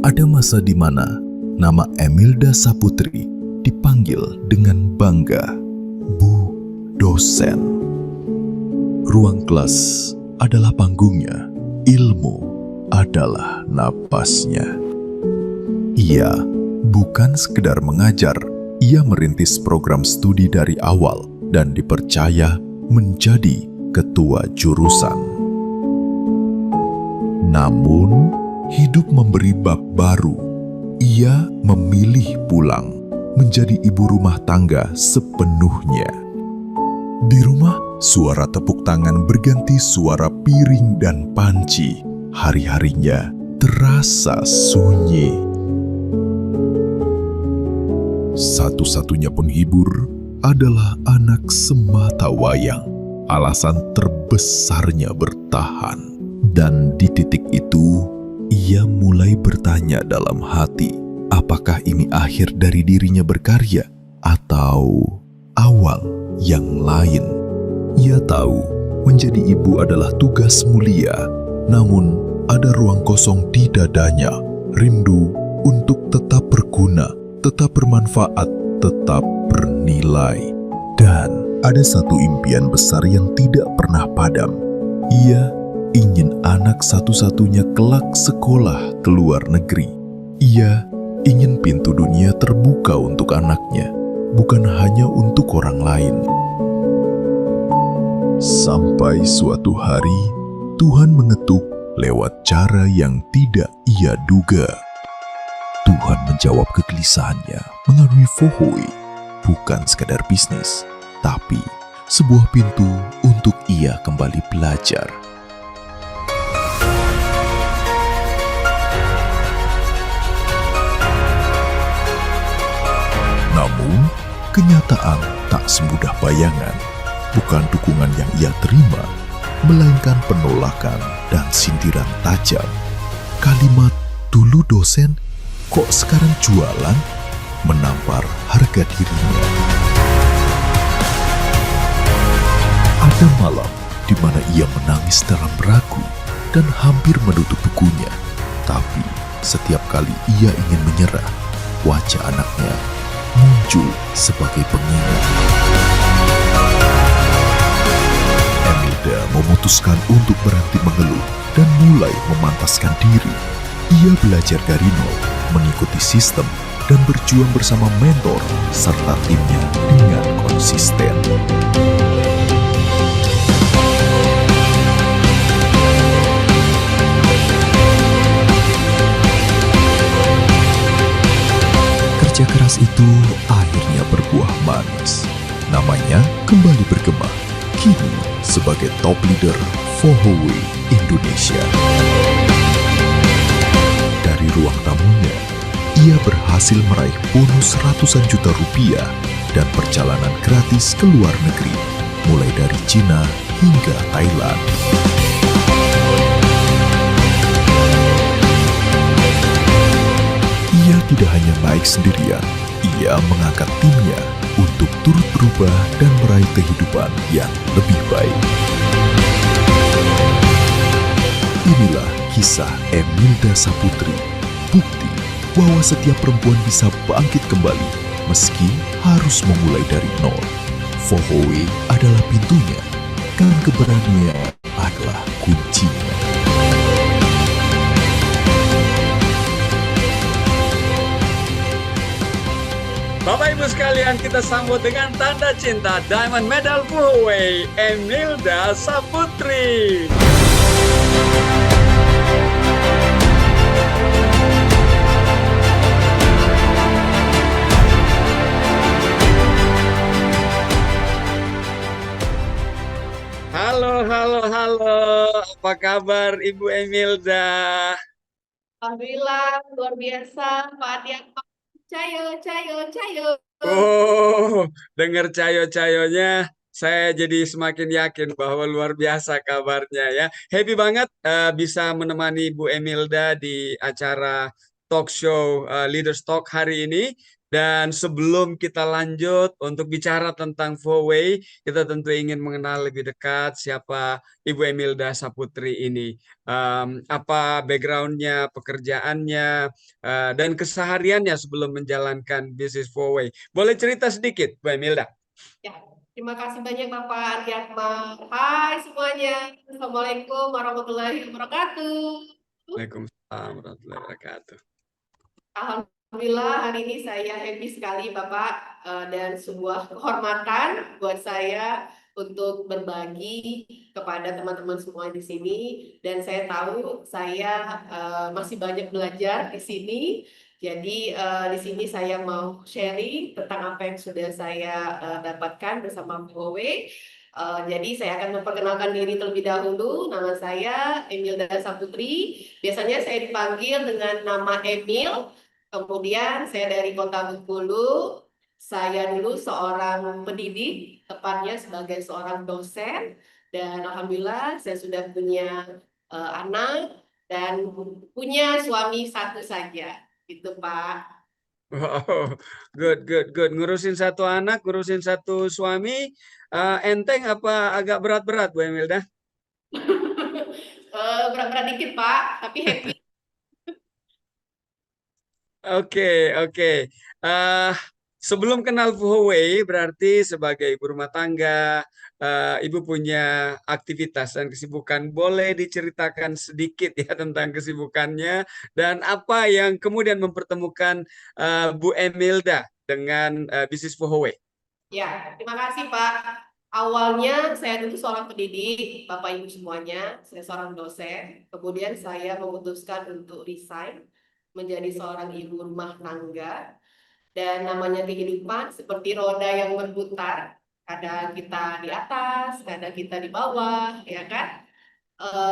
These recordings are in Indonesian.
Ada masa di mana nama Emilda Saputri dipanggil dengan bangga, Bu Dosen. Ruang kelas adalah panggungnya, ilmu adalah napasnya. Ia bukan sekedar mengajar, ia merintis program studi dari awal dan dipercaya menjadi ketua jurusan. Namun, hidup memberi bab baru. Ia memilih pulang menjadi ibu rumah tangga sepenuhnya. Di rumah, suara tepuk tangan berganti suara piring dan panci. Hari-harinya terasa sunyi. Satu-satunya penghibur adalah anak sematawayang, alasan terbesarnya bertahan. Dan di titik itu, ia mulai bertanya dalam hati, apakah ini akhir dari dirinya berkarya atau awal yang lain? Ia tahu menjadi ibu adalah tugas mulia, namun ada ruang kosong di dadanya, rindu untuk tetap berguna, tetap bermanfaat, tetap bernilai. Dan ada satu impian besar yang tidak pernah padam. Ia ingin anak satu-satunya kelak sekolah ke luar negeri. Ia ingin pintu dunia terbuka untuk anaknya, bukan hanya untuk orang lain. Sampai suatu hari, Tuhan mengetuk lewat cara yang tidak ia duga. Tuhan menjawab kegelisahannya melalui Fohoi, bukan sekadar bisnis, tapi sebuah pintu untuk ia kembali belajar. Namun, kenyataan tak semudah bayangan. Bukan dukungan yang ia terima, melainkan penolakan dan sindiran tajam. Kalimat, "Dulu dosen, kok sekarang jualan?" menampar harga dirinya. Ada malam di mana ia menangis dalam ragu dan hampir menutup bukunya. Tapi setiap kali ia ingin menyerah, wajah anaknya muncul sebagai pengingat. Emilda memutuskan untuk berhenti mengeluh dan mulai memantaskan diri. Ia belajar dari nol, mengikuti sistem, dan berjuang bersama mentor serta timnya dengan konsisten. Kerja keras itu akhirnya berbuah manis. Namanya kembali bergema, kini sebagai top leader Fohoi Indonesia. Dari ruang tamunya, ia berhasil meraih bonus ratusan juta rupiah dan perjalanan gratis ke luar negeri, mulai dari Cina hingga Thailand. Ia tidak hanya naik sendirian, ia mengangkat timnya untuk turut berubah dan meraih kehidupan yang lebih baik. Inilah kisah Emilda Saputri, bukti bahwa setiap perempuan bisa bangkit kembali meski harus memulai dari nol. Fohoi adalah pintunya, dan keberanian adalah kuncinya. Bapak Ibu sekalian, kita sambut dengan tanda cinta Diamond Medal Fohoi, Emilda Saputri. Halo. Apa kabar Ibu Emilda? Alhamdulillah, luar biasa, Pak Adian. Cayo. Oh, dengar cayo-cayonya, saya jadi semakin yakin bahwa luar biasa kabarnya ya. Happy banget bisa menemani Bu Emilda di acara talk show Leaders Talk hari ini. Dan sebelum kita lanjut untuk bicara tentang Huawei, kita tentu ingin mengenal lebih dekat siapa Ibu Emilda Saputri ini. Apa backgroundnya, pekerjaannya, dan kesehariannya sebelum menjalankan bisnis Huawei. Boleh cerita sedikit, Bu Emilda? Ya, terima kasih banyak Bapak Adiatma. Hai semuanya. Assalamualaikum warahmatullahi wabarakatuh. Waalaikumsalam warahmatullahi wabarakatuh. Alhamdulillah hari ini saya happy sekali Bapak, dan sebuah kehormatan buat saya untuk berbagi kepada teman-teman semua di sini, dan saya tahu saya masih banyak belajar di sini. Jadi di sini saya mau sharing tentang apa yang sudah saya dapatkan bersama Huawei. Jadi saya akan memperkenalkan diri terlebih dahulu. Nama saya Emilda Saputri. Biasanya saya dipanggil dengan nama Emil. Kemudian saya dari Kota Bengkulu. Saya dulu seorang pendidik, tepatnya sebagai seorang dosen. Dan alhamdulillah saya sudah punya anak dan punya suami satu saja. Gitu Pak. Wow, good, good, good. Ngurusin satu anak, ngurusin satu suami, enteng apa agak berat-berat, Bu Emilda? Berat-berat dikit Pak, tapi happy. Oke, oke. Eh, Sebelum kenal Huawei, berarti sebagai ibu rumah tangga, ibu punya aktivitas dan kesibukan. Boleh diceritakan sedikit ya tentang kesibukannya dan apa yang kemudian mempertemukan Bu Emilda dengan bisnis Huawei? Ya, terima kasih Pak. Awalnya saya dulu seorang pendidik, Bapak Ibu semuanya, saya seorang dosen. Kemudian saya memutuskan untuk resign menjadi seorang ibu rumah tangga. Dan namanya kehidupan seperti roda yang berputar. Kadang kita di atas, kadang kita di bawah, ya kan?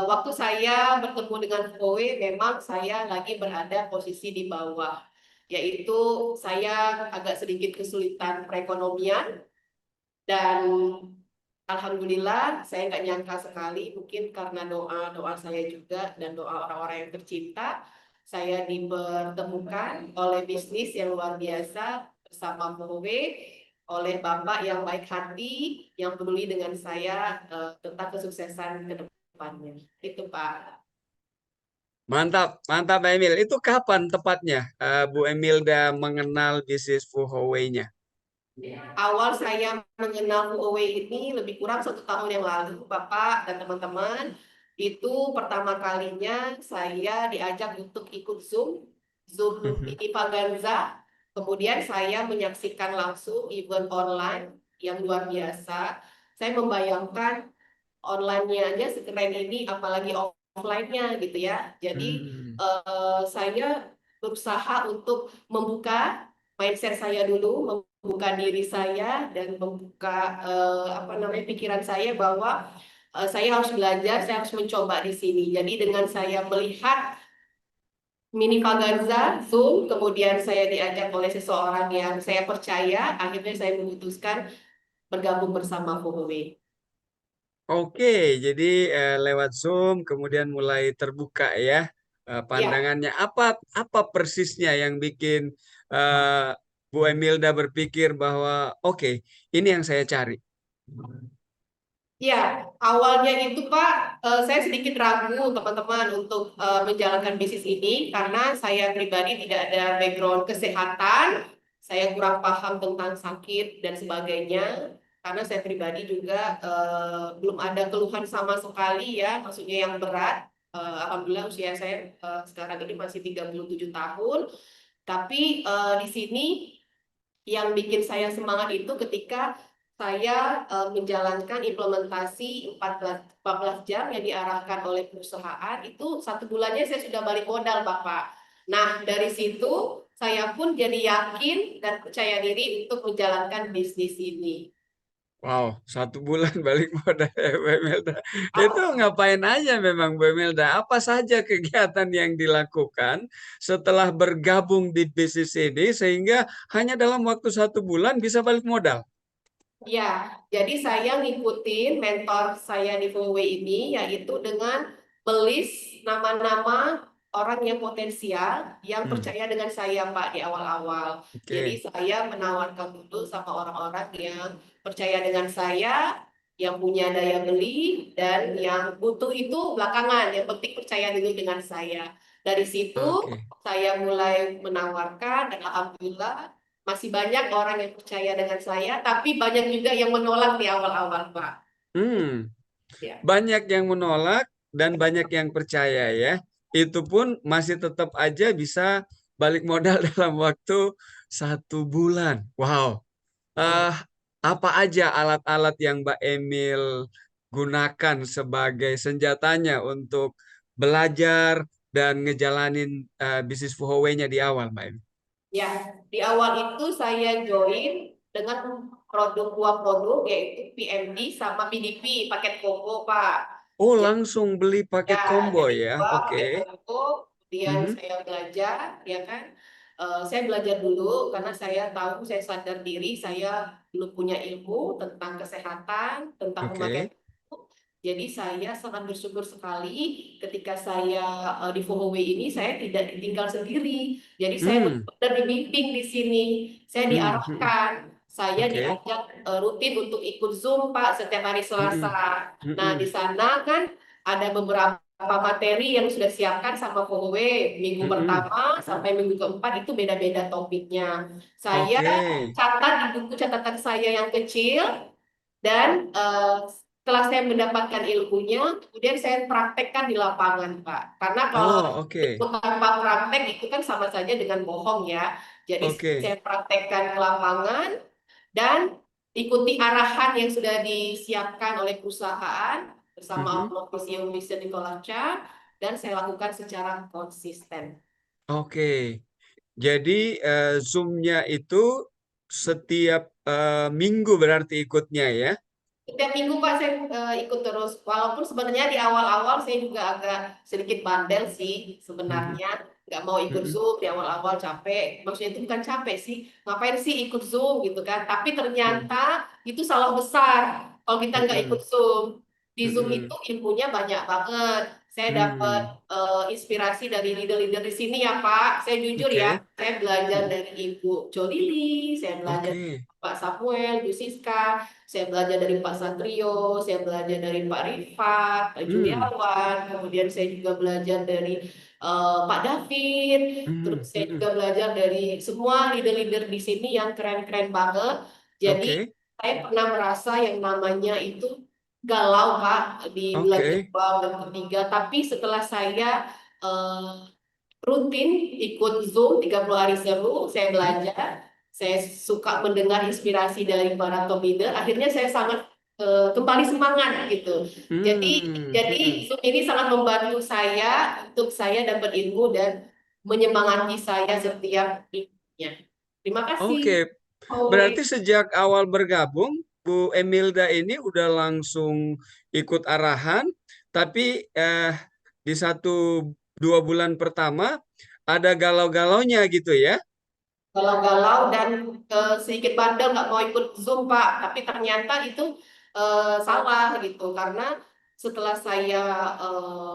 Waktu saya bertemu dengan Kowe, memang saya lagi berada posisi di bawah. Yaitu saya agak sedikit kesulitan perekonomian, dan alhamdulillah saya nggak nyangka sekali, mungkin karena doa-doa saya juga dan doa orang-orang yang tercinta, saya dipertemukan oleh bisnis yang luar biasa bersama Mowe, oleh Bapak yang baik hati, yang peduli dengan saya tentang kesuksesan ke depannya. Itu Pak. Mantap, mantap Pak Emil. Itu kapan tepatnya Bu Emilda mengenal bisnis Huawei-nya? Awal saya mengenal Huawei ini lebih kurang 1 tahun yang lalu, Bapak dan teman-teman. Itu pertama kalinya saya diajak untuk ikut Zoom Mhm. ini Paganza. Kemudian saya menyaksikan langsung event online yang luar biasa. Saya membayangkan online-nya aja sekeren ini, apalagi offline-nya gitu ya. Jadi Hmm. saya berusaha untuk membuka mindset saya dulu, membuka diri saya dan membuka apa namanya pikiran saya bahwa saya harus belajar, saya harus mencoba di sini. Jadi dengan saya melihat Mini Vaganza, Zoom, kemudian saya diajak oleh seseorang yang saya percaya, akhirnya saya memutuskan bergabung bersama Huawei. Oke, jadi lewat Zoom kemudian mulai terbuka ya Ya. pandangannya. Apa persisnya yang bikin eh, Bu Emilda berpikir bahwa oke, ini yang saya cari. Ya, awalnya itu Pak, saya sedikit ragu teman-teman untuk menjalankan bisnis ini karena saya pribadi tidak ada background kesehatan, saya kurang paham tentang sakit dan sebagainya, karena saya pribadi juga belum ada keluhan sama sekali ya, maksudnya yang berat. Alhamdulillah usia saya sekarang ini masih 37 tahun, tapi di sini yang bikin saya semangat itu ketika saya menjalankan implementasi 14 jam yang diarahkan oleh perusahaan, itu 1 bulannya saya sudah balik modal Bapak. Nah dari situ saya pun jadi yakin dan percaya diri untuk menjalankan bisnis ini. Wow, 1 bulan balik modal ya Bu Imelda. Itu ngapain aja memang Bu Imelda? Apa saja kegiatan yang dilakukan setelah bergabung di bisnis ini sehingga hanya dalam waktu 1 bulan bisa balik modal? Ya, jadi saya ngikutin mentor saya di VW ini, yaitu dengan melis nama-nama orang yang potensial yang Hmm, percaya dengan saya Pak di awal-awal. Jadi oke. saya menawarkan dulu sama orang-orang yang percaya dengan saya, yang punya daya beli dan yang butuh itu belakangan. Yang penting percaya dulu dengan saya. Dari situ Oke. saya mulai menawarkan dan alhamdulillah masih banyak orang yang percaya dengan saya, tapi banyak juga yang menolak di awal-awal Pak. Hmm. Ya. Banyak yang menolak dan banyak yang percaya ya. Itu pun masih tetap aja bisa balik modal dalam waktu 1 bulan. Wow. Oh. eh Apa aja alat-alat yang Mbak Emil gunakan sebagai senjatanya untuk belajar dan ngejalanin bisnis Fuhowei-nya di awal, Mbak Emil? Ya, di awal itu saya join dengan dua produk yaitu PMD sama PDP paket combo Pak. Oh, Jadi, langsung beli paket ya, combo jadi ya. dua Oke. paket combo, kemudian Mhm. saya belajar, ya kan? Saya belajar dulu karena saya tahu, saya sadar diri, saya belum punya ilmu tentang kesehatan, tentang pemakaian Oke. tubuh. Jadi saya sangat bersyukur sekali ketika saya di Fuhowei ini saya tidak ditinggal sendiri. Jadi saya Hmm. benar-benar dibimbing di sini, saya Hmm. Hmm. diarahkan, saya Oke. diajak rutin untuk ikut Zoom Pak setiap hari Selasa. Hmm. Nah di Hmm. sana kan ada beberapa materi yang sudah siapkan sama Kowe. Minggu Hmm. pertama sampai minggu keempat itu beda-beda topiknya. Saya Oke. catat di buku catatan saya yang kecil dan setelah saya mendapatkan ilmunya, kemudian saya praktekkan di lapangan, Pak. Karena kalau Oh, oke. ilmu tanpa praktek itu kan sama saja dengan bohong ya. Jadi Oke. saya praktekkan ke lapangan dan ikuti arahan yang sudah disiapkan oleh perusahaan bersama Mhm. Oknum CEO Mr. Nicola Cha dan saya lakukan secara konsisten. Oke. Jadi Zoom-nya itu setiap minggu berarti ikutnya ya? Setiap minggu Pak saya ikut terus. Walaupun sebenarnya di awal-awal saya juga agak sedikit bandel sih Mhm. sebenarnya. Nggak mau ikut Mhm. Zoom di awal-awal capek. Maksudnya itu bukan capek sih. Ngapain sih ikut Zoom gitu kan. Tapi Mhm. ternyata itu salah besar kalau kita nggak ikut Mhm. Zoom. Di Zoom itu Mhm. ilmunya banyak banget. Saya dapat Hmm. inspirasi dari leader-leader di sini ya Pak. Saya jujur ya, Oke. saya belajar Mhm. dari Ibu Jolili, saya belajar dari Oke. Pak Samuel, Bu Siska, saya belajar dari Pak Satrio, saya belajar dari Pak Rifat, Pak Hmm. Juliawan, kemudian saya juga belajar dari Pak David, terus Mhm. saya juga Mhm. belajar dari semua leader-leader di sini yang keren-keren banget. Jadi Oke. saya pernah merasa yang namanya itu galau Pak di bulan Oke. kedua dan ketiga, tapi setelah saya eh, rutin ikut Zoom 30 hari seru, saya Mhm. belajar, saya suka mendengar inspirasi dari para top leader, akhirnya saya sangat kembali semangat gitu. Jadi Hmm. jadi Mhm. Zoom ini sangat membantu saya untuk saya dapat ilmu dan menyemangati saya setiap minggunya. Terima kasih. Oke. Owe. Berarti sejak awal bergabung, Bu Emilda ini udah langsung ikut arahan, tapi di 1 2 bulan pertama ada galau-galaunya gitu ya? Galau-galau dan sedikit bandel nggak mau ikut Zoom Pak, tapi ternyata itu salah gitu karena setelah saya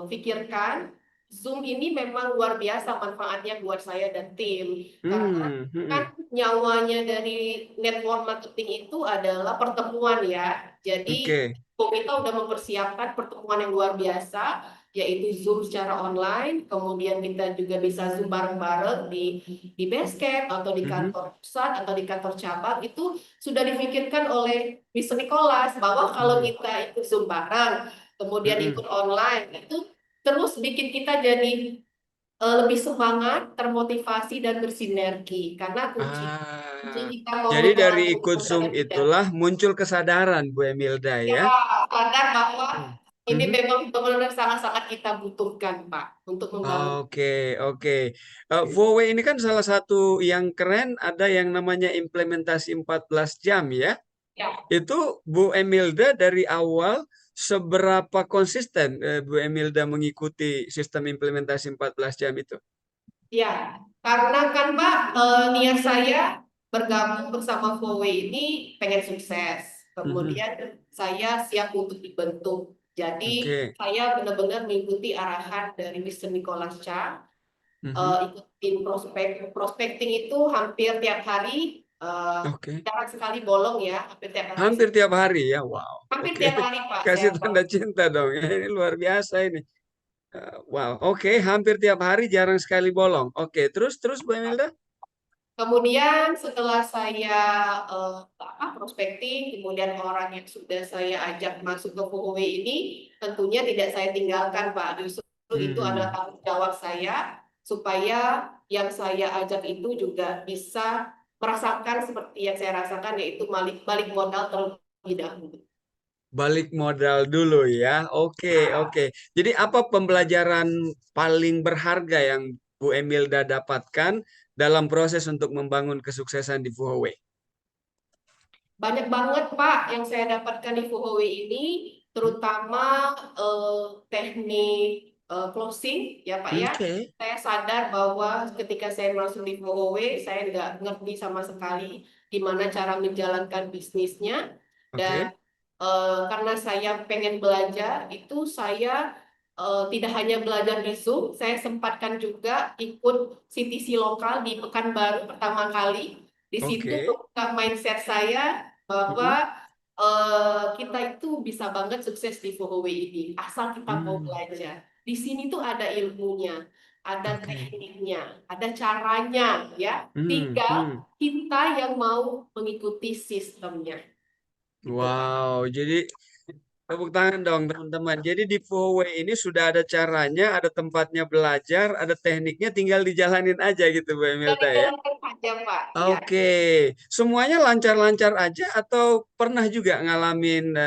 pikirkan Zoom ini memang luar biasa manfaatnya buat saya dan tim karena Hmm. kan Mhm. nyawanya dari network marketing itu adalah pertemuan ya, jadi Oke. kita udah mempersiapkan pertemuan yang luar biasa yaitu Zoom secara online, kemudian kita juga bisa Zoom bareng-bareng di base camp atau di Mhm. kantor pusat atau di kantor cabang itu sudah difikirkan oleh Mr. Nicholas bahwa kalau Mhm. kita ikut Zoom bareng, kemudian ikut Mhm. online itu terus bikin kita jadi lebih semangat, termotivasi dan bersinergi karena kunci Ah, kita mau jadi dari menjalankan ikut Zoom pekerjaan kita itulah muncul kesadaran Bu Emilda ya ya? sadar bahwa Hmm. ini Mhm. memang benar-benar sangat-sangat kita butuhkan Pak untuk membangun. Oke, oke. Vowe ini kan salah satu yang keren, ada yang namanya implementasi 14 jam ya. Ya. Itu Bu Emilda dari awal seberapa konsisten Bu Emilda mengikuti sistem implementasi 14 jam itu? Ya, karena kan Pak, niat saya bergabung bersama Vowe ini pengen sukses. Mhm. Kemudian saya siap untuk dibentuk. Jadi Oke. saya benar-benar mengikuti arahan dari Mr. Nicholas Cha. Mhm. Ikutin prospecting itu hampir tiap hari, Oke. jarang sekali bolong ya, hampir tiap hari, Hampir tiap hari ya. Wow. hampir Oke. tiap hari Pak saya Kasih tanda cinta dong. Ini luar biasa ini. Wow. Oke, hampir tiap hari, jarang sekali bolong. Oke, terus Bu Emilda? Kemudian setelah saya prospecting, kemudian orang yang sudah saya ajak masuk ke Huawei ini tentunya tidak saya tinggalkan Pak. Justru itu adalah Hmm. tanggung jawab saya supaya yang saya ajak itu juga bisa merasakan seperti yang saya rasakan, yaitu balik balik modal terlebih dahulu. Balik modal dulu ya. Oke, oke. Jadi apa pembelajaran paling berharga yang Bu Emilda dapatkan dalam proses untuk membangun kesuksesan di Huawei? Banyak banget Pak yang saya dapatkan di Huawei ini, terutama teknik closing ya Pak ya. Oke, Saya sadar bahwa ketika saya masuk di Huawei, saya nggak ngerti sama sekali gimana cara menjalankan bisnisnya. Dan oke, karena saya pengen belajar, itu saya tidak hanya belajar di Zoom, saya sempatkan juga ikut CTC lokal di Pekanbaru pertama kali. Di situ oke. membuka mindset saya Mm-mm. bahwa kita itu bisa banget sukses di Huawei ini, asal kita mau Hmm. belajar. Di sini tuh ada ilmunya, ada Oke. tekniknya, ada caranya, ya. Hmm, Tinggal hmm. kita yang mau mengikuti sistemnya, gitu Pak. Wow, jadi tepuk tangan dong teman-teman. Jadi di Huawei ini sudah ada caranya, ada tempatnya belajar, ada tekniknya, tinggal dijalanin aja gitu Bu Dan Emilda ya. dijalankan saja Pak, ya. Oke, semuanya lancar-lancar aja atau pernah juga ngalamin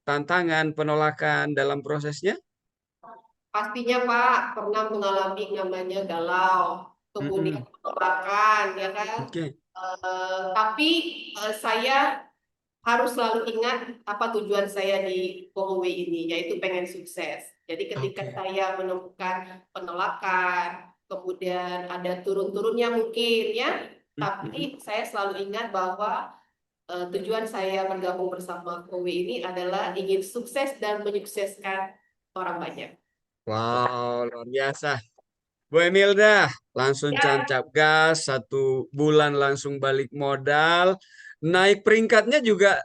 tantangan, penolakan dalam prosesnya? Pastinya Pak pernah mengalami namanya galau, kemudian Mm-mm. penolakan, ya kan. Oke, Tapi saya harus selalu ingat apa tujuan saya di Huawei ini, yaitu pengen sukses. Jadi ketika oke. saya menemukan penolakan, kemudian ada turun-turunnya mungkin ya, Mm-mm. tapi saya selalu ingat bahwa tujuan saya bergabung bersama Huawei ini adalah ingin sukses dan menyukseskan orang banyak. Wow, luar biasa. Bu Emilda, langsung Ya, cancap gas, 1 bulan langsung balik modal. Naik peringkatnya juga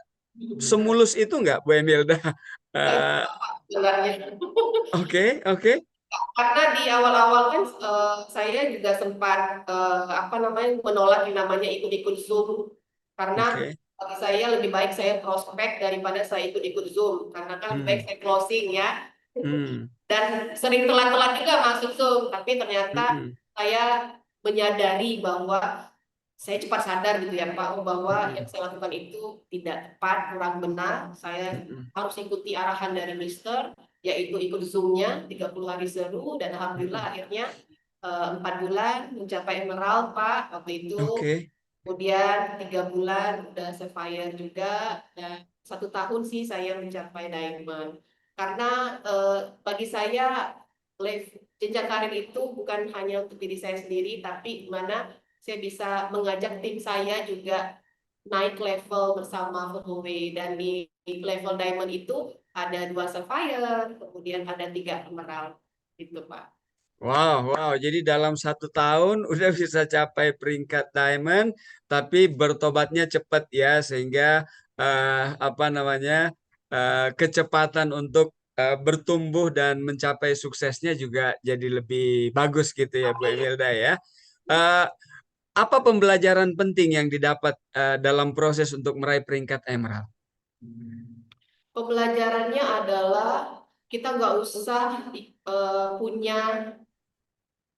semulus itu nggak, Bu Emilda? nggak Eh, juga Pak sebenarnya. oke, oke, Karena di awal-awal kan saya juga sempat apa namanya menolak yang namanya ikut-ikut Zoom, karena oke. bagi saya lebih baik saya prospek daripada saya ikut-ikut Zoom, karena kan lebih baik Hmm, saya closing ya. hmm, Dan sering telat-telat juga masuk Zoom, tapi ternyata mm-mm, saya menyadari bahwa saya cepat sadar gitu ya Pak, bahwa yang mm-mm, saya lakukan itu tidak tepat, kurang benar. Saya mm-mm, harus ikuti arahan dari Mister, yaitu ikut Zoom-nya 30 hari seru, dan mm-mm. Alhamdulillah akhirnya 4 bulan mencapai Emerald Pak waktu itu. Oke. Kemudian 3 bulan udah Sapphire juga, dan 1 tahun sih saya mencapai Diamond. Karena bagi saya jenjang karir itu bukan hanya untuk diri saya sendiri, tapi gimana saya bisa mengajak tim saya juga naik level bersama Huawei, dan di level Diamond itu ada 2 Sapphire, kemudian ada 3 Emerald, gitu Pak. Wow, wow. Jadi dalam 1 tahun udah bisa capai peringkat diamond, tapi bertobatnya cepat ya, sehingga apa namanya kecepatan untuk bertumbuh dan mencapai suksesnya juga jadi lebih bagus gitu ya, Bu Emilda ya. Eh, apa pembelajaran penting yang didapat dalam proses untuk meraih peringkat emerald? Pembelajarannya adalah kita nggak usah punya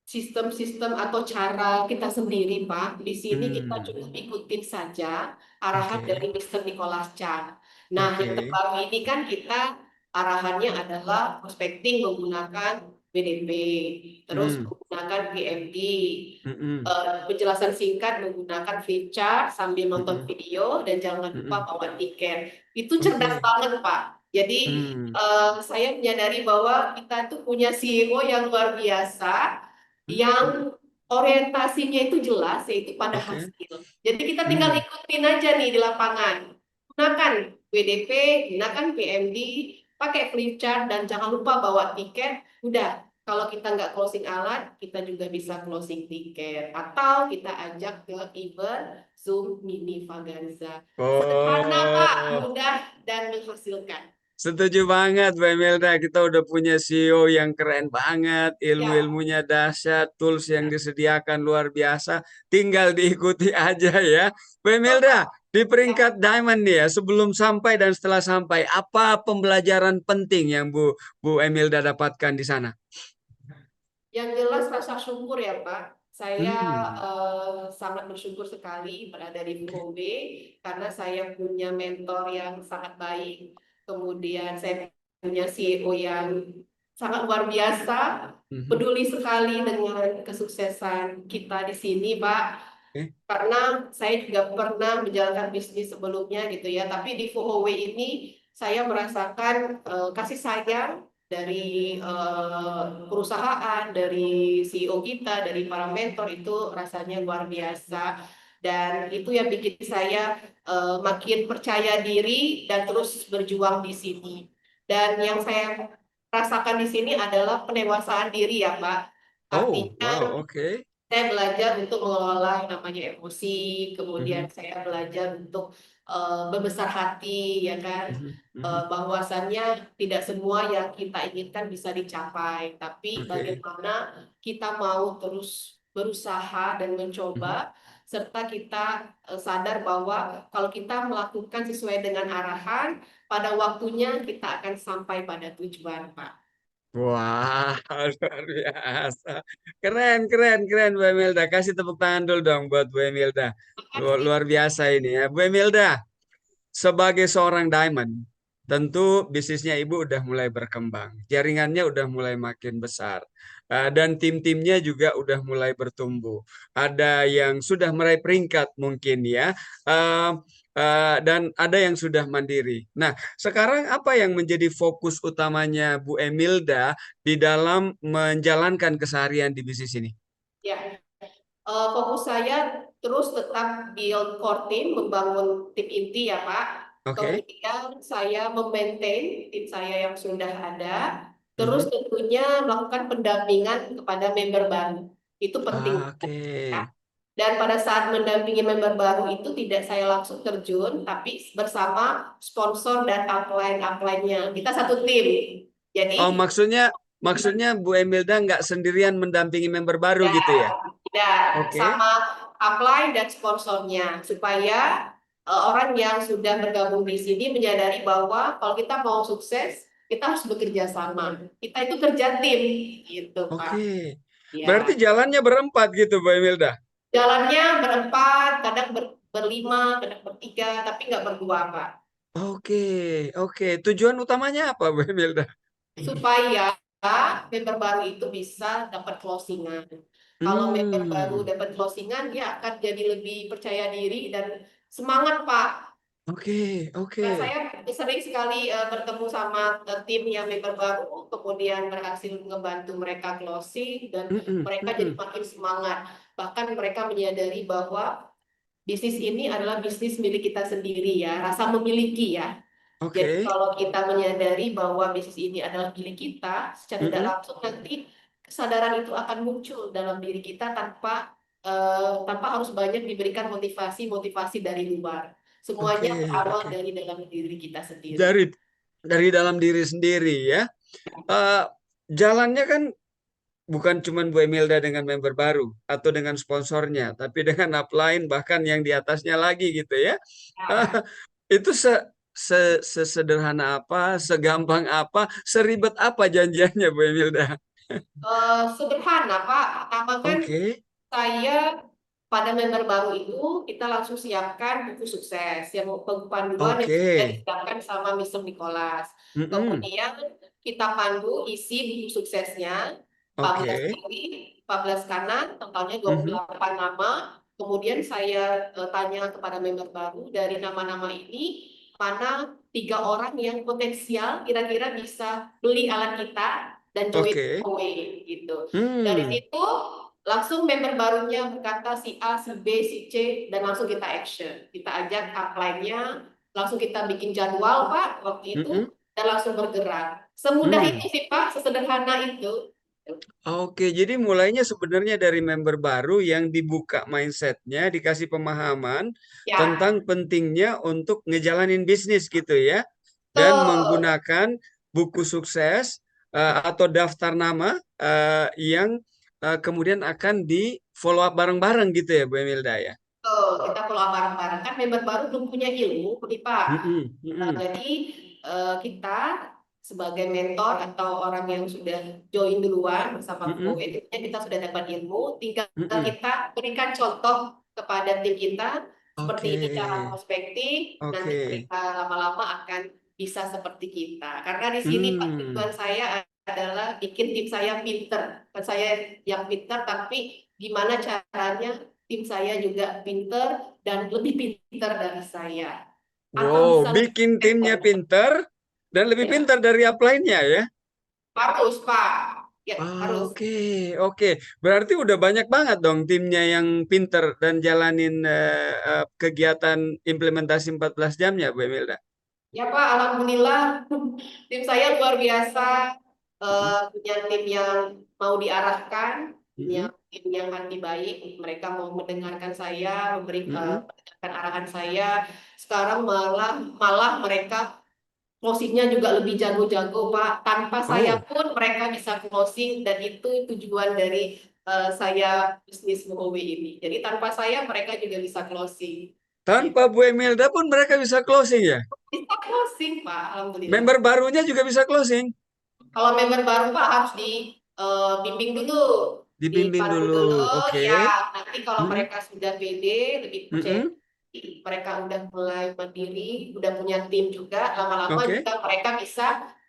sistem-sistem atau cara kita sendiri, Pak. Di sini kita Hmm, cukup ikutin saja arahan oke, dari Mr. Nicholas Chan. Nah, yang oke, terbaru ini kan kita arahannya adalah prospecting menggunakan BDP, terus hmm, menggunakan PMD, mm-mm, penjelasan singkat menggunakan feature sambil nonton mm-mm, video, dan jangan lupa mm-mm. bawa tiket. Itu cerdas Oke. banget, Pak. Jadi Hmm. saya menyadari bahwa kita tuh punya CEO yang luar biasa, Hmm, yang orientasinya itu jelas, yaitu pada oke. hasil. Jadi kita tinggal Hmm, ikutin aja nih di lapangan. Gunakan WDP, gunakan PMD, pakai flip chart dan jangan lupa bawa tiket. Udah, kalau kita nggak closing alat, kita juga bisa closing tiket. Atau kita ajak ke event Zoom Mini Vaganza. Sederhana Pak, Oh, mudah dan menghasilkan. setuju banget, Mbak Imelda. Kita udah punya CEO yang keren banget, Ya, ilmu-ilmunya dahsyat, tools yang disediakan luar biasa. Tinggal diikuti aja ya. Mbak betul Imelda, Pak. di Ya. peringkat diamond nih ya, sebelum sampai dan setelah sampai, apa pembelajaran penting yang Bu Imelda dapatkan di sana? Yang jelas rasa syukur ya Pak. Saya Hmm, sangat bersyukur sekali berada di oke. FOB karena saya punya mentor yang sangat baik. Kemudian saya punya CEO yang sangat luar biasa, Mhm, peduli sekali dengan kesuksesan kita di sini Pak. oke. Karena saya juga pernah menjalankan bisnis sebelumnya gitu ya, tapi di FOB ini saya merasakan kasih sayang dari perusahaan, dari CEO kita, dari para mentor itu rasanya luar biasa. Dan itu yang bikin saya makin percaya diri dan terus berjuang di sini. Dan yang saya rasakan di sini adalah pendewasaan diri ya, Pak. Oh, wow, Artinya oke. saya belajar untuk mengelola yang namanya emosi, kemudian Mhm, saya belajar untuk berbesar hati, ya kan, mhm, mhm. bahwasannya tidak semua yang kita inginkan bisa dicapai, tapi Oke. bagaimana kita mau terus berusaha dan Mhm. mencoba, serta kita sadar bahwa kalau kita melakukan sesuai dengan arahan, pada waktunya kita akan sampai pada tujuan, Pak. Wah, luar biasa. Keren, keren, keren Bu Emilda. Kasih tepuk tangan dulu dong buat Bu Emilda. Luar, Makasih. luar biasa ini ya. Bu Emilda, sebagai seorang diamond, tentu bisnisnya Ibu udah mulai berkembang. Jaringannya udah mulai makin besar. Dan tim-timnya juga udah mulai bertumbuh. Ada yang sudah meraih peringkat mungkin ya. Eh, dan ada yang sudah mandiri. Nah, sekarang apa yang menjadi fokus utamanya Bu Emilda di dalam menjalankan keseharian di bisnis ini? Ya, fokus saya terus tetap build core team, membangun tim inti ya Pak. Oke. Kemudian saya memaintain tim saya yang sudah ada. Terus Mhm. tentunya melakukan pendampingan kepada member baru. Itu penting. Oke. Ya. Dan pada saat mendampingi member baru itu tidak saya langsung terjun, tapi bersama sponsor dan upline-upline-nya. Kita satu tim. Oh, Jadi maksudnya Bu Emilda nggak sendirian mendampingi member baru ya, gitu ya? tidak Oke. sama upline dan sponsornya supaya orang yang sudah bergabung di sini menyadari bahwa kalau kita mau sukses kita harus bekerja sama. Kita itu kerja tim gitu, Pak. Oke. Berarti Ya. jalannya berempat gitu Bu Emilda? Jalannya berempat, kadang berlima, kadang bertiga, tapi nggak berdua, Pak. Oke, oke. Tujuan utamanya apa Bu Emilda? Supaya member baru itu bisa dapat closingan. Kalau member baru Hmm. dapat closingan, dia akan jadi lebih percaya diri dan semangat, Pak. Oke, Nah, oke. saya sering sekali bertemu sama tim yang member baru, kemudian berhasil membantu mereka closing dan Mm-mm, mereka jadi mm-mm. makin semangat. Bahkan mereka menyadari bahwa bisnis ini adalah bisnis milik kita sendiri ya, rasa memiliki ya. Jadi Oke. kalau kita menyadari bahwa bisnis ini adalah milik kita, secara tidak Mm-mm. langsung nanti kesadaran itu akan muncul dalam diri kita tanpa harus banyak diberikan motivasi-motivasi dari luar. Oke, Semuanya berawal oke. dari dalam diri kita sendiri. Dari dalam diri sendiri ya. Eh, Jalannya kan bukan cuma Bu Emilda dengan member baru atau dengan sponsornya, tapi dengan upline bahkan yang di atasnya lagi gitu ya. Nah, Itu sesederhana apa, segampang apa, seribet apa janjiannya Bu Emilda? sederhana Pak, pertama kan Oke, saya pada member baru itu kita langsung siapkan buku sukses yang buku panduan yang oke, sudah disiapkan sama Mr. Nicholas. mm-mm, Kemudian kita pandu isi buku suksesnya 14 oke, kiri, 14 kanan, totalnya mhm, 28 nama. Kemudian saya tanya kepada member baru dari nama-nama ini mana 3 orang yang potensial kira-kira bisa beli alat kita dan join oke, away gitu. Dari hmm, situ langsung member barunya berkata si A, si B, si C, dan langsung kita action. Kita ajak upline-nya, langsung kita bikin jadwal, Pak, waktu mm-mm, itu. dan langsung bergerak. Semudah Hmm. itu sih Pak, sesederhana itu. Oke, jadi mulainya sebenarnya dari member baru yang dibuka mindsetnya, dikasih pemahaman Ya, tentang pentingnya untuk ngejalanin bisnis gitu ya, dan betul. menggunakan buku sukses atau daftar nama yang kemudian akan di follow up bareng-bareng gitu ya, Bu Emilda ya. Betul. Kita keluar bareng-bareng. Kan member baru belum punya ilmu, nih Pak. Mm-mm, mm-mm, Jadi kita sebagai mentor atau orang yang sudah join duluan bersama mm-mm, Fuwe, kita sudah dapat ilmu, tinggal mm-mm. kita berikan contoh kepada tim kita seperti Oke, ini cara prospektif. Nanti oke. mereka lama-lama akan bisa seperti kita. Karena di sini Pak, Hmm. tujuan saya adalah bikin tim saya pinter. Bukan saya yang pinter, tapi gimana caranya tim saya juga pinter dan lebih pinter dari saya atau Wow, bisa lebih bikin timnya pinter dan lebih ya, pintar dari upline-nya ya. harus Pak, ya harus. Oke, oke. Berarti udah banyak banget dong timnya yang pinter dan jalanin kegiatan implementasi 14 jamnya, Bu Emilda. Ya Pak, alhamdulillah tim saya luar biasa, Mm-mm, punya tim yang mau diarahkan, punya mm-mm, tim yang hati baik, mereka mau mendengarkan saya, mm-mm. mendengarkan arahan saya. Sekarang malah malah mereka closingnya juga lebih jago-jago, Pak. Tanpa saya Oh, pun mereka bisa closing dan itu tujuan dari saya bisnis Mohowe ini. Jadi tanpa saya mereka juga bisa closing. Gitu. tanpa Bu Emilda pun mereka bisa closing ya. Bisa closing, Pak. Alhamdulillah. Member barunya juga bisa closing. Kalau member baru, Pak, harus dibimbing dulu, Dibimbing dipandu dulu, dulu. oke. Ya, nanti kalau Mm-mm, mereka sudah pede, lebih percaya mm-mm, diri, mereka udah mulai mandiri, udah punya tim juga, lama-lama oke. juga mereka bisa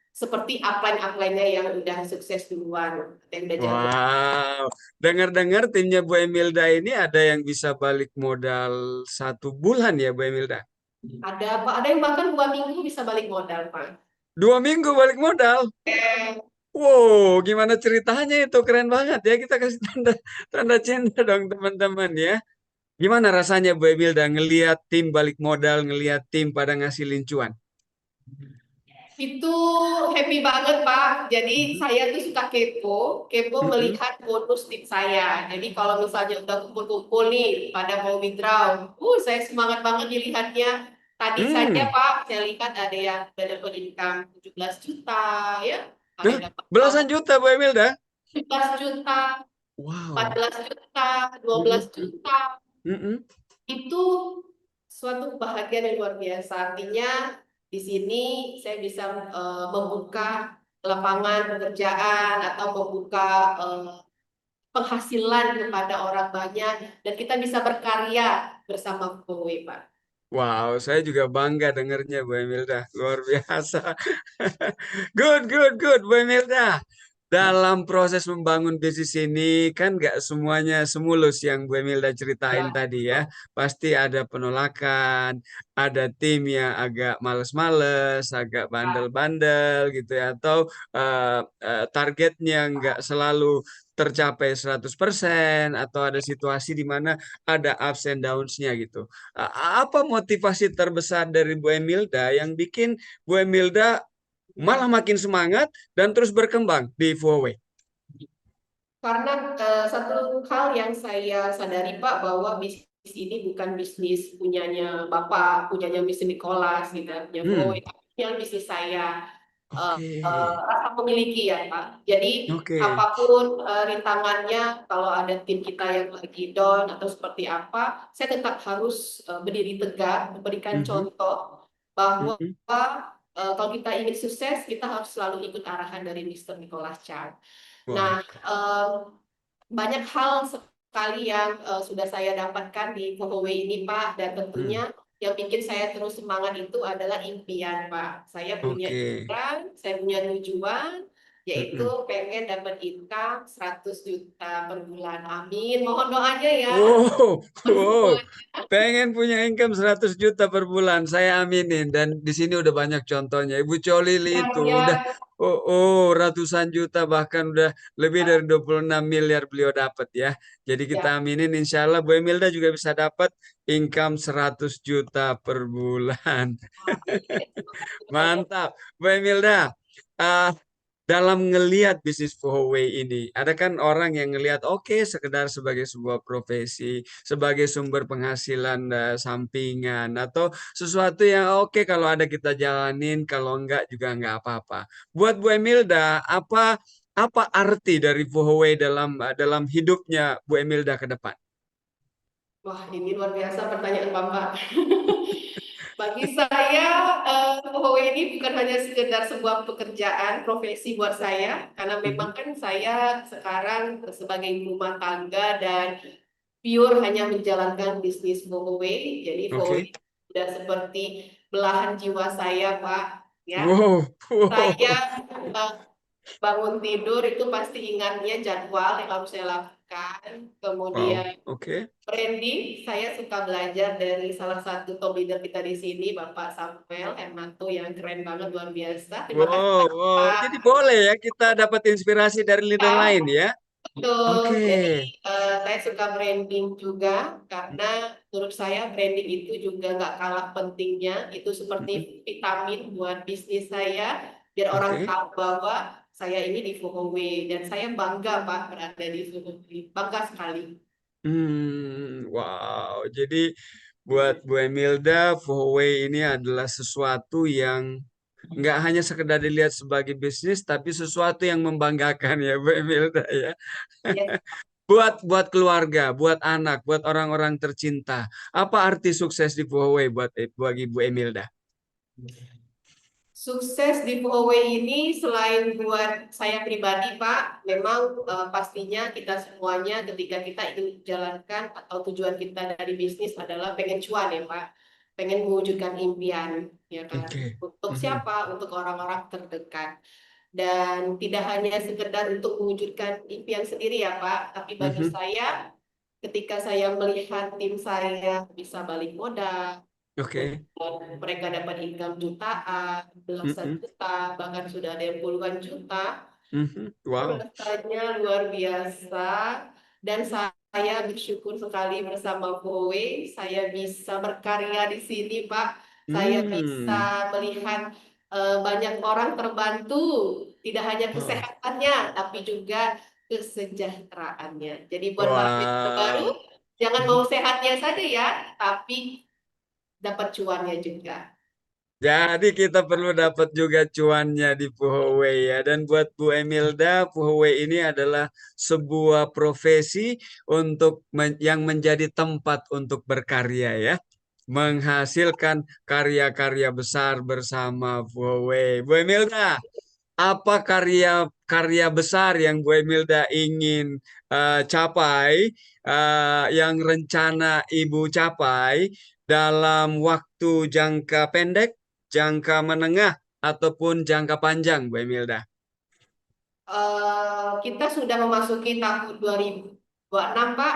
seperti upline-upline-nya yang udah sukses duluan, yang udah jago. Wow, dengar-dengar timnya Bu Emilda ini ada yang bisa balik modal 1 bulan ya, Bu Emilda. Ada Pak, ada yang bahkan 2 minggu bisa balik modal, Pak. 2 minggu balik modal. Eh, Wow, gimana ceritanya itu? Keren banget ya. Kita kasih tanda tanda cinta dong teman-teman ya. Gimana rasanya Bu Emilda ngelihat tim balik modal, ngelihat tim pada ngasih cuan? Itu happy banget Pak. Jadi Mhm, saya tuh suka kepo, kepo mhm, melihat bonus tim saya. Jadi kalau misalnya udah kumpul-kumpul nih pada mau withdraw, saya semangat banget dilihatnya. Tadi saja hmm. Pak, saya lihat ada yang udah dapat income 17 juta, ya, ada Hah? yang dapat Belasan juta Bu Emilda? 17 juta, Wow. 14 juta, 12 Mhm, juta. mhm. Itu suatu kebahagiaan yang luar biasa. Artinya di sini saya bisa membuka lapangan pekerjaan atau membuka penghasilan kepada orang banyak dan kita bisa berkarya bersama Kowe, Pak. Wow, saya juga bangga dengarnya Bu Emilda. Luar biasa. Good, good, good, Bu Emilda. Dalam proses membangun bisnis ini kan nggak semuanya semulus yang Bu Emilda ceritain Ya, tadi ya. Pasti ada penolakan, ada tim yang agak males-males, agak bandel-bandel gitu ya. Atau targetnya nggak selalu tercapai 100% atau ada situasi di mana ada ups and downs-nya gitu. Apa motivasi terbesar dari Bu Emilda yang bikin Bu Emilda malah makin semangat dan terus berkembang di Huawei? karena satu hal yang saya sadari Pak bahwa bisnis ini bukan bisnis punyanya Bapak, punyanya bisnis Nicholas gitu, punya Kowe, Hmm, tapi yang bisnis saya. oke, Rasa memiliki ya Pak. Jadi oke. apapun rintangannya, kalau ada tim kita yang lagi down atau seperti apa, saya tetap harus berdiri tegak, memberikan Mhm, contoh bahwa mhm. kalau kita ingin sukses, kita harus selalu ikut arahan dari Mr. Nicholas Chan. Wah, Nah, banyak hal sekali yang sudah saya dapatkan di Huawei ini Pak, dan hmm, tentunya yang bikin saya terus semangat itu adalah impian Pak. Saya punya oke. impian, saya punya tujuan, yaitu Mm-mm. pengen dapat income 100 juta per bulan. Amin. Mohon doanya ya. Wow, wow. Semua. Pengen punya income 100 juta per bulan, saya aminin. Dan di sini udah banyak contohnya. Ibu Cholili Ya, itu udah, ya, ratusan juta, bahkan udah lebih dari 26 miliar beliau dapat ya. Jadi kita ya. aminin, insya Allah Bu Emilda juga bisa dapat income 100 juta per bulan. Mantap, Bu Emilda. Ah, dalam ngelihat bisnis Huawei ini, ada kan orang yang ngelihat oke sekedar sebagai sebuah profesi, sebagai sumber penghasilan sampingan, atau sesuatu yang oke kalau ada kita jalanin, kalau enggak juga enggak apa-apa. Buat Bu Emilda, apa arti dari Huawei dalam hidupnya Bu Emilda ke depan? Wah, ini luar biasa pertanyaan Bapak. Bagi saya, Huawei ini bukan hanya sekedar sebuah pekerjaan, profesi buat saya, karena Mhm. memang kan saya sekarang sebagai ibu rumah tangga dan pure hanya menjalankan bisnis Huawei. Jadi Oke. Huawei sudah seperti belahan jiwa saya, Pak. Ya, Wow, saya wow. bangun tidur itu pasti ingatnya jadwal yang harus saya lakukan. Wow, Kemudian oke. branding, saya suka belajar dari salah satu top leader kita di sini, Bapak Samuel Hermanto yang keren banget, luar biasa. Terima kasih Wow, wow. Jadi Pak. boleh ya kita dapat inspirasi dari leader lain Ya, ya. Oke. betul. Jadi saya suka branding juga karena menurut saya branding itu juga nggak kalah pentingnya. Itu Mhm. seperti vitamin buat bisnis saya, biar orang Oke. tahu bahwa saya ini di Fuhaway dan saya bangga Pak berada di Fuhaway. Bangga sekali. Wow. Jadi buat Bu Emilda, Huawei ini adalah sesuatu yang nggak hanya sekedar dilihat sebagai bisnis, tapi sesuatu yang membanggakan ya Bu Emilda ya. Yes. Buat buat keluarga, buat anak, buat orang-orang tercinta. Apa arti sukses di Huawei bagi Bu Emilda? Sukses di Huawei ini selain buat saya pribadi, Pak, memang pastinya kita semuanya ketika kita ingin menjalankan atau tujuan kita dari bisnis adalah pengen cuan ya, Pak. Pengen mewujudkan impian, ya kan. Oke. Untuk Mhm. siapa? Untuk orang-orang terdekat. Dan tidak hanya sekedar untuk mewujudkan impian sendiri ya, Pak, tapi bagi Mhm. saya ketika saya melihat tim saya bisa balik modal, Oke. mereka dapat income jutaan, belasan Mhm. juta, bahkan sudah ada yang puluhan juta. Mhm. Wow. Rasanya luar biasa dan saya bersyukur sekali bersama Bowe. Saya bisa berkarya di sini, Pak. Saya Hmm. bisa melihat banyak orang terbantu, tidak hanya Wow. kesehatannya, tapi juga kesejahteraannya. Jadi buat para investor baru, Wow. jangan Mhm. mau sehatnya saja ya, tapi dapat cuannya juga. Jadi kita perlu dapat juga cuannya di Puhowei ya. Dan buat Bu Emilda, Puhowei ini adalah sebuah profesi yang menjadi tempat untuk berkarya ya. Menghasilkan karya-karya besar bersama Puhowei. Bu Emilda, apa karya-karya besar yang Bu Emilda ingin capai, yang rencana Ibu capai dalam waktu jangka pendek, jangka menengah, ataupun jangka panjang, Bu Emilda? Kita sudah memasuki tahun 2026, Pak.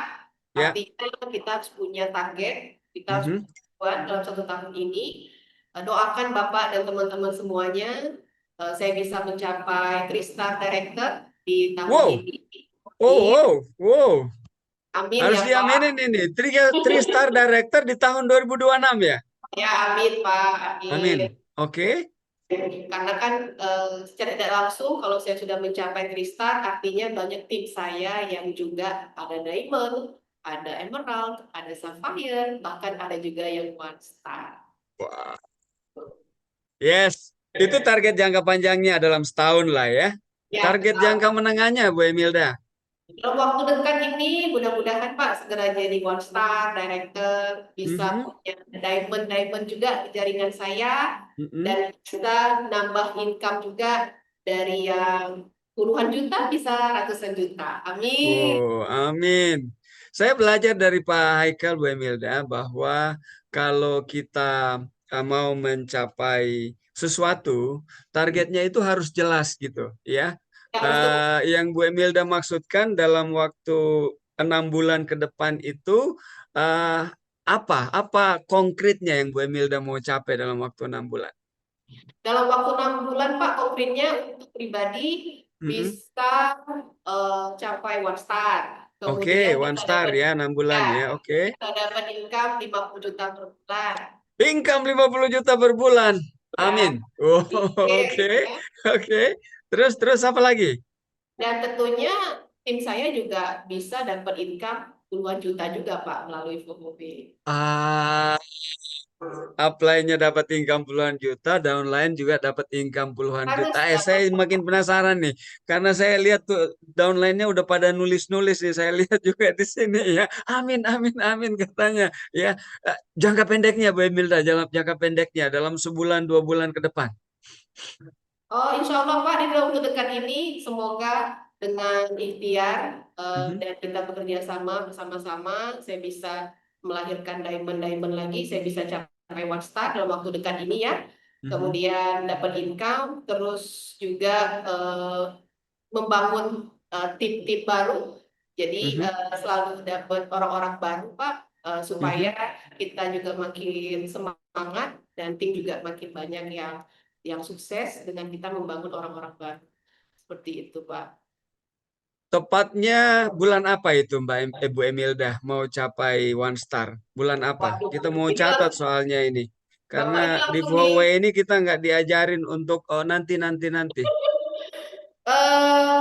Ya. Artinya kita harus punya target, kita harus Mhm. buat dalam 1 tahun ini. Doakan Bapak dan teman-teman semuanya, saya bisa mencapai 3-star director di tahun Wow, ini. wow, Amin. wow, wow. Amin Harus ya, diaminin Pak. ini. Three star director di tahun 2026 ya? Ya, amin, Pak. Amin. Amin. Oke. Karena kan secara tidak langsung kalau saya sudah mencapai Tristar, artinya banyak tim saya yang juga ada Diamond, ada Emerald, ada Sapphire, bahkan ada juga yang One Star. Wah. Yes, itu target jangka panjangnya dalam setahun lah ya. Ya, Target jangka menengahnya, Bu Emilda. dalam waktu dekat ini mudah-mudahan Pak segera jadi One Star, Director, bisa Mhm, punya Diamond, Diamond juga di jaringan saya, mhm. dan bisa nambah income juga dari yang puluhan juta bisa ratusan juta. Amin. Wow, amin. Saya belajar dari Pak Haikal, Bu Emilda, bahwa kalau kita mau mencapai sesuatu, targetnya itu harus jelas gitu, ya. Ya, untuk Yang Bu Emilda maksudkan dalam waktu 6 bulan ke depan itu eh, apa konkretnya yang Bu Emilda mau capai dalam waktu 6 bulan? dalam waktu 6 bulan, Pak, konkretnya untuk pribadi Mm-mm. bisa capai 1 star. Oke, Kemudian one bisa star dapat ya 6 bulan ya, ya. Oke. bisa dapat income 50 juta per bulan. Income 50 juta per bulan. Ya, Amin. Oh, mikir, oke. ya. Oke. Terus apa lagi? Dan tentunya tim saya juga bisa dapat income puluhan juta juga, Pak, melalui FOMOB. Ah, Apply-nya dapat income puluhan juta, downline juga dapat income puluhan juta. Harus Saya dapat. makin penasaran nih, karena saya lihat tuh downline-nya udah pada nulis-nulis nih. Saya lihat juga di sini ya. Amin, amin, amin katanya. Ya, jangka pendeknya, Bu Emilda, dalam jangka pendeknya dalam sebulan 2 bulan ke depan. Oh, insya Allah, Pak, di dalam waktu dekat ini semoga dengan ikhtiar Mhm, dan kita bekerja sama bersama-sama, saya bisa melahirkan diamond-diamond lagi, saya bisa capai 1 star dalam waktu dekat ini ya. mhm, Kemudian dapat income, terus juga membangun tim-tim baru. Jadi mhm. selalu dapat orang-orang baru, Pak, supaya Mhm. kita juga makin semangat dan tim juga makin banyak yang sukses dengan kita membangun orang-orang baru. Seperti itu, Pak. Tepatnya bulan apa itu Bu Emilda mau capai one star? Bulan apa? Waduh, Kita mau ini catat soalnya ini. Karena Bapak ini di langsung Huawei ini kita nggak diajarin untuk nanti nanti nanti.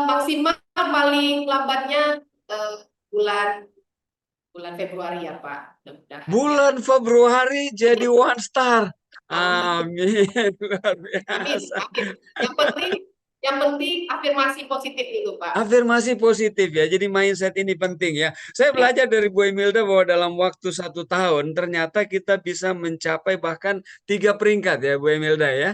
maksimal paling lambatnya eh, bulan bulan Februari ya, Pak. Mudah-mudahan ya. Bulan Februari jadi one star. Amin. Amin. Luar Amin. biasa. Amin. Yang penting afirmasi positif itu, Pak. Afirmasi positif ya. Jadi mindset ini penting ya. Saya Ya, belajar dari Bu Emilda bahwa dalam waktu 1 tahun ternyata kita bisa mencapai bahkan 3 peringkat ya Bu Emilda ya.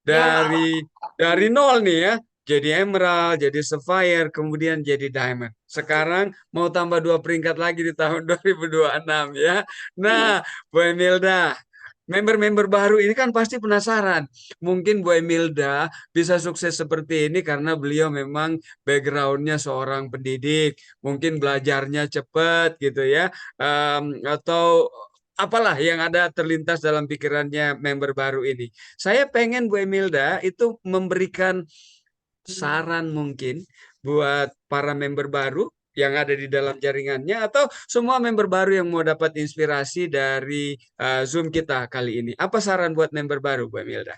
ya, Pak. Dari nol nih ya, jadi emerald, jadi sapphire, kemudian jadi diamond. Sekarang mau tambah 2 peringkat lagi di tahun 2026 ya. Nah, Bu Emilda, member-member baru ini kan pasti penasaran. Mungkin Bu Emilda bisa sukses seperti ini karena beliau memang backgroundnya seorang pendidik, mungkin belajarnya cepat gitu ya, atau apalah yang ada terlintas dalam pikirannya member baru ini. Saya pengen Bu Emilda itu memberikan saran mungkin buat para member baru yang ada di dalam jaringannya atau semua member baru yang mau dapat inspirasi dari Zoom kita kali ini. Apa saran buat member baru, Bu Emilda?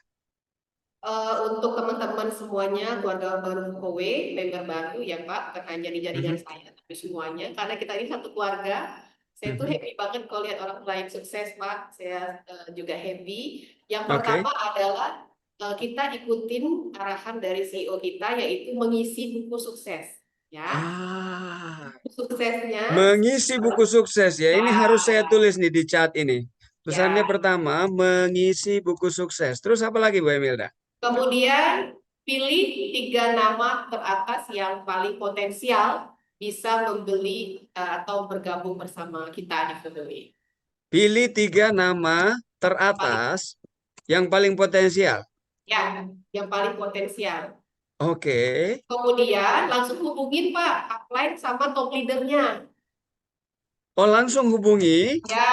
Untuk teman-teman semuanya, keluarga baru Kowe, member baru ya, Pak, bukan hanya di jaringan Mhm, saya, tapi semuanya. Karena kita ini satu keluarga, saya tuh mhm. happy banget kalau lihat orang lain sukses, Pak. Saya juga happy. Yang Oke. pertama adalah kita ikutin arahan dari CEO kita, yaitu mengisi buku sukses. Ya, Ah, suksesnya, mengisi buku sukses ya. Ini harus saya ya, tulis nih di chat ini. Pesannya ya. pertama, mengisi buku sukses. Terus apa lagi, Bu Emilda? Kemudian pilih 3 nama teratas yang paling potensial bisa membeli atau bergabung bersama kita di Family. Pilih 3 nama Paling teratas yang paling potensial. ya, yang paling potensial. Oke. Kemudian langsung hubungin Pak, upline sama top leadernya. Oh, langsung hubungi Ya,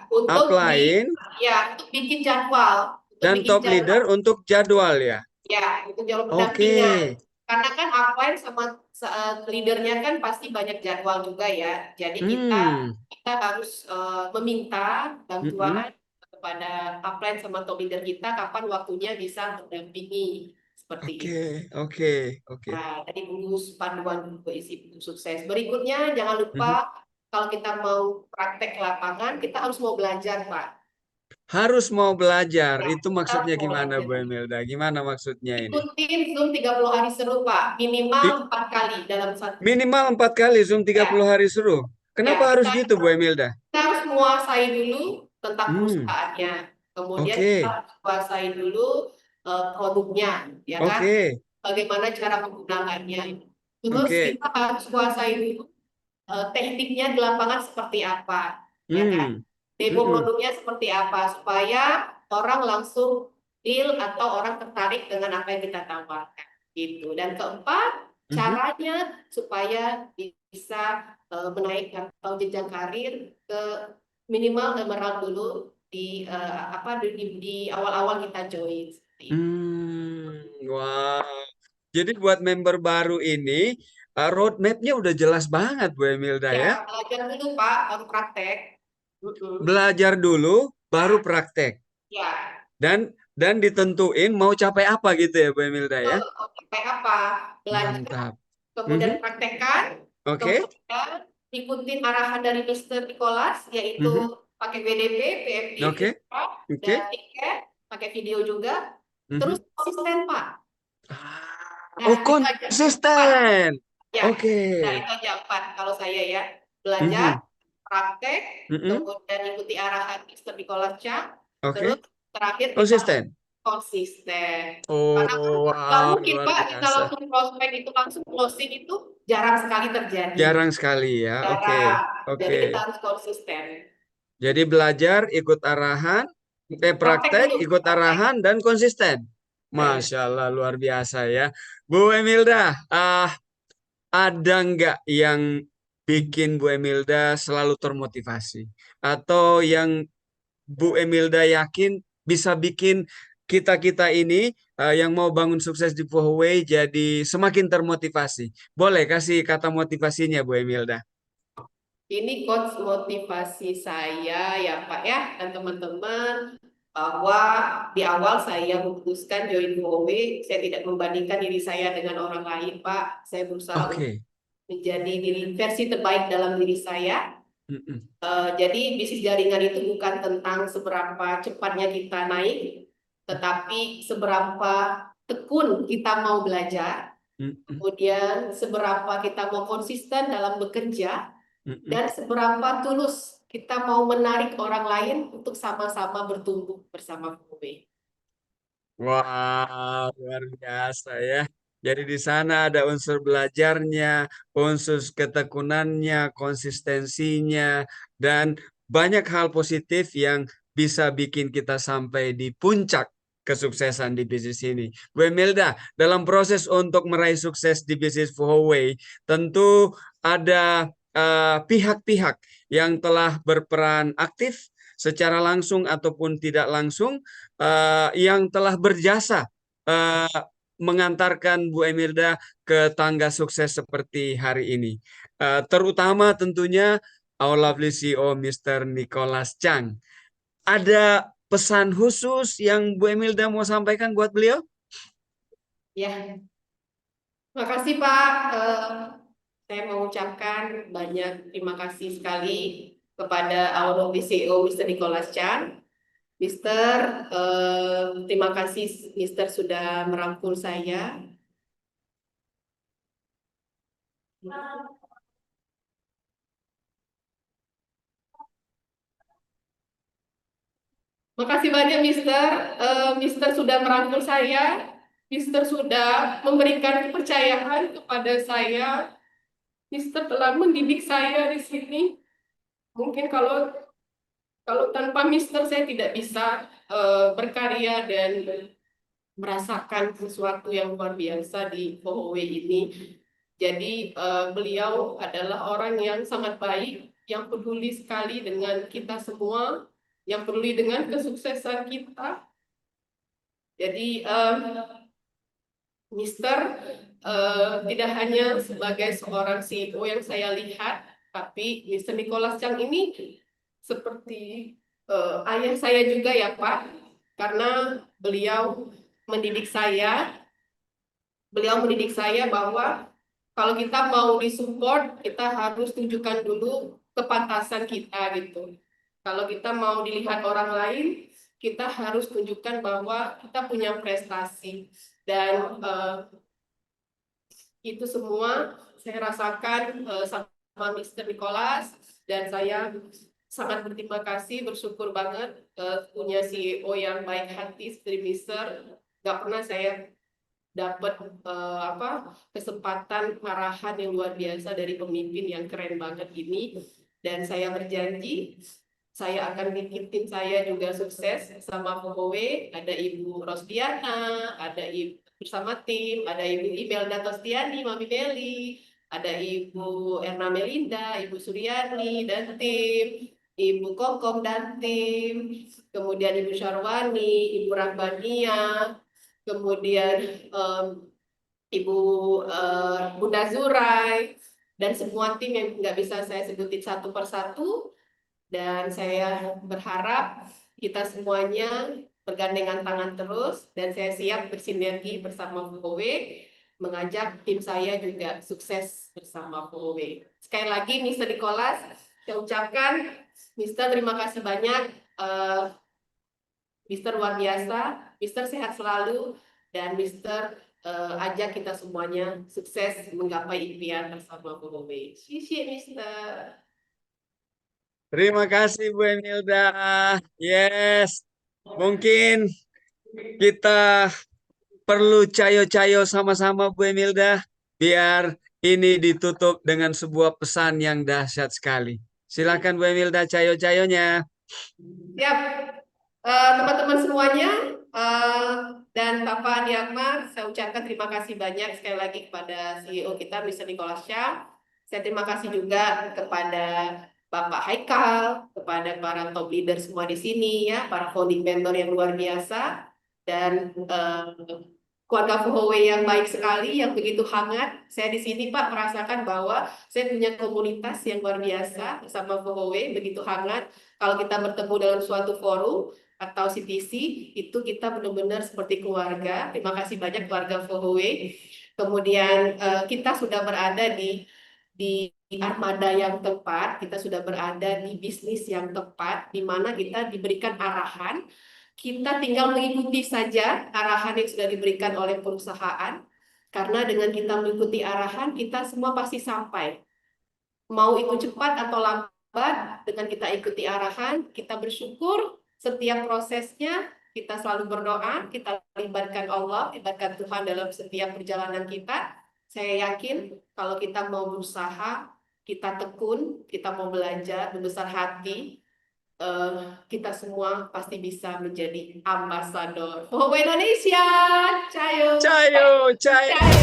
untuk upline untuk bikin jadwal, untuk dan bikin top jadwal. leader untuk jadwal ya. Ya, untuk jalur Oke. pendampingan. Karena kan upline sama leadernya kan pasti banyak jadwal juga ya. Jadi kita Hmm. kita harus meminta Mm-mm. bantuan kepada upline sama top leader kita kapan waktunya bisa mendampingi seperti Oke, itu. oke, oke. Nah, tadi panduan berisi buku sukses. Berikutnya jangan lupa Mhm. kalau kita mau praktek ke lapangan, kita harus mau belajar, Pak. Harus mau belajar. Ya, Itu kita harus maksudnya mau gimana, Bu belajar. Emilda? Gimana maksudnya ini? Ikutin Zoom 30 hari seru, Pak. Minimal I- 4 kali dalam satu. Minimal 4 kali Zoom 30 Ya, hari seru. ya, Kenapa harus gitu, Bu Emilda? kita harus menguasai dulu tentang Hmm, perusahaannya. Kemudian kita oke, harus menguasai dulu produknya, ya kan? oke, Bagaimana cara menggunakannya. Terus oke. kita harus menguasai dulu tekniknya di lapangan seperti apa, ya kan? Hmm, Demo mm-mm. produknya seperti apa supaya orang langsung deal atau orang tertarik dengan apa yang kita tawarkan. Gitu. Dan keempat, caranya supaya bisa menaikkan atau jenjang karir ke minimal emerald dulu di di awal-awal kita join. Seperti itu. Wow. Jadi buat member baru ini, roadmap-nya udah jelas banget Bu Emilda Ya, ya. belajar dulu Pak, baru praktek. Mm-mm. Belajar dulu, baru praktek. Ya, Dan ditentuin mau capai apa gitu ya Bu Emilda ya. kayak apa? Belajar, Mantap. kemudian Mhm. praktekkan, Oke. kemudian ikutin arahan dari Mr. Nicholas, yaitu Mhm. pakai BDP, PFD, Oke. dan Oke. tiket, pakai video juga, terus Mhm. konsisten Pak. Oh, Nah, itu aja. 4. konsisten. Ya, Oke. nah itu aja 4 kalau saya ya. Belajar, Mhm. praktek, Mhm. kemudian ikuti arahan Mr. Nicholas Chang, terus Oke. terakhir kita Konsisten. konsisten. Karena Oh, nggak wow, mungkin luar Pak kita biasa. langsung prospek itu langsung closing itu jarang sekali terjadi. Jarang sekali ya. Oke. Jarang. Jadi Oke. kita harus konsisten. Jadi belajar, ikut arahan, Praktek praktek, dulu, ikut praktek. arahan, dan konsisten. Nah, Masya Allah, luar biasa ya. Bu Emilda, ada nggak yang bikin Bu Emilda selalu termotivasi? Atau yang Bu Emilda yakin bisa bikin kita-kita ini yang mau bangun sukses di Huawei jadi semakin termotivasi? Boleh kasih kata motivasinya Bu Emilda? ini coach motivasi saya ya Pak ya dan teman-teman bahwa di awal saya memutuskan join Huawei, saya tidak membandingkan diri saya dengan orang lain Pak. Saya berusaha untuk Oke. menjadi versi terbaik dalam diri saya. Mm-mm. Jadi bisnis jaringan itu bukan tentang seberapa cepatnya kita naik, tetapi seberapa tekun kita mau belajar, Mm-mm. kemudian seberapa kita mau konsisten dalam bekerja, Mm-mm. dan seberapa tulus kita mau menarik orang lain untuk sama-sama bertumbuh bersama Kobe. Wah, luar biasa ya. Jadi di sana ada unsur belajarnya, unsur ketekunannya, konsistensinya, dan banyak hal positif yang bisa bikin kita sampai di puncak kesuksesan di bisnis ini. Bu Emelda, dalam proses untuk meraih sukses di bisnis Huawei, tentu ada pihak-pihak yang telah berperan aktif secara langsung ataupun tidak langsung yang telah berjasa eh, mengantarkan Bu Emilda ke tangga sukses seperti hari ini. Terutama tentunya our lovely CEO Mr. Nicholas Chang. Ada pesan khusus yang Bu Emilda mau sampaikan buat beliau? Ya, makasih Pak. Saya mengucapkan banyak terima kasih sekali kepada our lovely CEO Mr. Nicholas Chan. Mister, terima kasih Mister sudah merangkul saya. Makasih banyak Mister. Mister sudah merangkul saya. Mister sudah memberikan kepercayaan kepada saya. Mister telah mendidik saya di sini. Mungkin kalau tanpa Mister saya tidak bisa berkarya dan merasakan sesuatu yang luar biasa di Huawei ini. Jadi beliau adalah orang yang sangat baik, yang peduli sekali dengan kita semua, yang peduli dengan kesuksesan kita. Jadi Mister tidak hanya sebagai seorang CEO yang saya lihat, tapi Mister Nicholas Chang ini seperti ayah saya juga ya Pak, karena mendidik saya, beliau mendidik saya bahwa kalau kita mau disupport, kita harus tunjukkan dulu kepantasan kita gitu. Kalau kita mau dilihat orang lain, kita harus tunjukkan bahwa kita punya prestasi. Dan itu semua saya rasakan sama Mr. Nicholas, dan saya sangat berterima kasih, bersyukur banget punya CEO yang baik hati seperti Mr. Gak pernah saya dapat kesempatan arahan yang luar biasa dari pemimpin yang keren banget ini, dan saya berjanji Saya akan bikin tim saya juga sukses bersama FOHW. Ada Ibu Rosdiana, ada Ibu bersama tim, ada Ibu Imelda Tostiani, Mami Meli, ada Ibu Erna Melinda, Ibu Suryani dan tim, Ibu Kokom dan tim, kemudian Ibu Syarwani, Ibu Rabbania, kemudian Ibu Bunda Zurai, dan semua tim yang nggak bisa saya sebutin satu persatu. Dan saya berharap kita semuanya bergandengan tangan terus, dan saya siap bersinergi bersama FOHW, mengajak tim saya juga sukses bersama FOHW. Sekali lagi, Mr. Nicholas, saya ucapkan, Mr. terima kasih banyak, Mr. luar biasa, Mr. sehat selalu, dan Mr. ajak kita semuanya sukses menggapai impian bersama FOHW. Sisi, Mr. Terima kasih Bu Emilda. Yes, mungkin kita perlu cayo-cayo sama-sama Bu Emilda, biar ini ditutup dengan sebuah pesan yang dahsyat sekali. Silakan Bu Emilda, cayo-cayonya. Siap. Teman-teman semuanya, dan Bapak Andi Akbar, saya ucapkan terima kasih banyak sekali lagi kepada CEO kita, Mr. Nicholas Shah. Saya terima kasih juga kepada Bapak Haikal, kepada para top leader semua di sini, ya, para founding member yang luar biasa, dan keluarga FOHW yang baik sekali, yang begitu hangat. Saya di sini, Pak, merasakan bahwa saya punya komunitas yang luar biasa bersama FOHW, begitu hangat. Kalau kita bertemu dalam suatu forum atau CTC, itu kita benar-benar seperti keluarga. Terima kasih banyak keluarga FOHW. Kemudian kita sudah berada di armada yang tepat, kita sudah berada di bisnis yang tepat, di mana kita diberikan arahan, kita tinggal mengikuti saja arahan yang sudah diberikan oleh perusahaan, karena dengan kita mengikuti arahan, kita semua pasti sampai. Mau itu cepat atau lambat, dengan kita ikuti arahan, kita bersyukur setiap prosesnya, kita selalu berdoa, kita libatkan Allah, libatkan Tuhan dalam setiap perjalanan kita. Saya yakin kalau kita mau berusaha, kita tekun, kita mau belajar, berbesar hati, kita semua pasti bisa menjadi ambasador FOHW Indonesia. Cayo. Cayo, cayo.